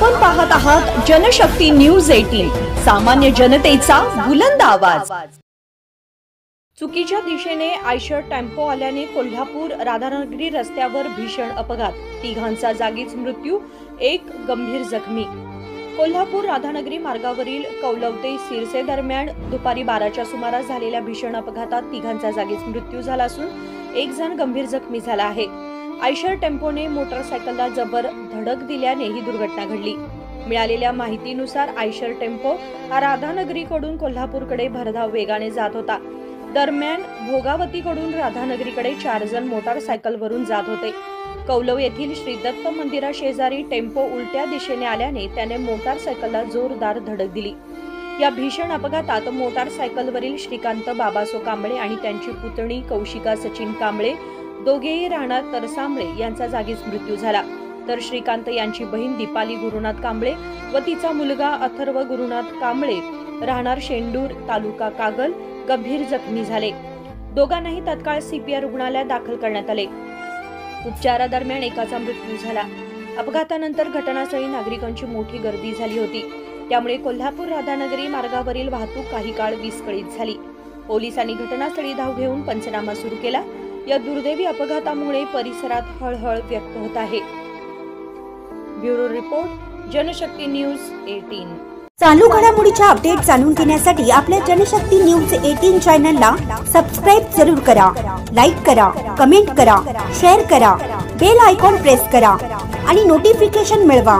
आपण पाहत आहात जनशक्ती न्यूज 18, सामान्य जनतेचा बुलंद आवाज। चुकीच्या दिशेने आयशर टेम्पो आल्याने कोल्हापूर राधानगरी रस्त्यावर भीषण अपघात, तिघांचा जागीच मृत्यू, एक गंभीर जखमी। कोल्हापूर राधानगरी मार्गावरील कौलव ते सिरसे दरम्यान दुपारी 12च्या सुमारास झालेल्या भीषण अपघातात तिघांचा जागीच मृत्यू झाला असून एक जण गंभीर जखमी झाला आहे। आयशर टेम्पोने मोटरसायकलला जबर धडक दिल्याने ही दुर्घटना घडली। मिळालेल्या माहितीनुसार आयशर टेम्पो हा राधानगरीकडून कोल्हापूरकडे भरधाव वेगाने जात होता। दरम्यान भोगावतीकडून राधानगरीकडे 4 जण मोटारसायकलवरून जात होते। कौलव येथील श्री दत्त मंदिरा शेजारी टेम्पो उलट्या दिशेने आल्याने त्याने मोटारसायकलला जोरदार धडक दिली। या भीषण अपघातात मोटारसायकलवरील श्रीकांत बाबासो कांबळे आणि त्यांची पुतणी कौशिका सचिन कांबळे दोघेही राहणार तरसांबळे यांचा जागीच मृत्यू झाला, तर श्रीकांत यांची बहीण दीपाली गुरुनाथ कांबळे व तिचा मुलगा अथर्व गुरुनाथ कांबळे राहणार शेंडूर तालुका कागल गंभीर जखमी झाले। दोघांनाही तत्काळ सीपीआर रुग्णालयात दाखल करण्यात आले। उपचारादरम्यान एकाचा मृत्यू झाला। अपघातानंतर घटनास्थळी नागरिकांची मोठी गर्दी झाली होती, त्यामुळे कोल्हापूर राधानगरी मार्गावरील वाहतूक काही काळ विस्कळीत झाली। पोलिसांनी घटनास्थळी धाव घेऊन पंचनामा सुरू केला। या दुर्दैवी अपघातामुळे परिसरात हळहळ व्यक्त होत आहे। Bureau report, Janshakti news 18। चालू घडामोडीच्या अपडेट जाणून घेण्यासाठी आपल्या जनशक्ती न्यूज 18 चॅनलला सबस्क्राइब जरूर करा, लाईक करा, कमेंट करा, शेअर करा, बेल आयकॉन प्रेस करा आणि नोटिफिकेशन मिळवा।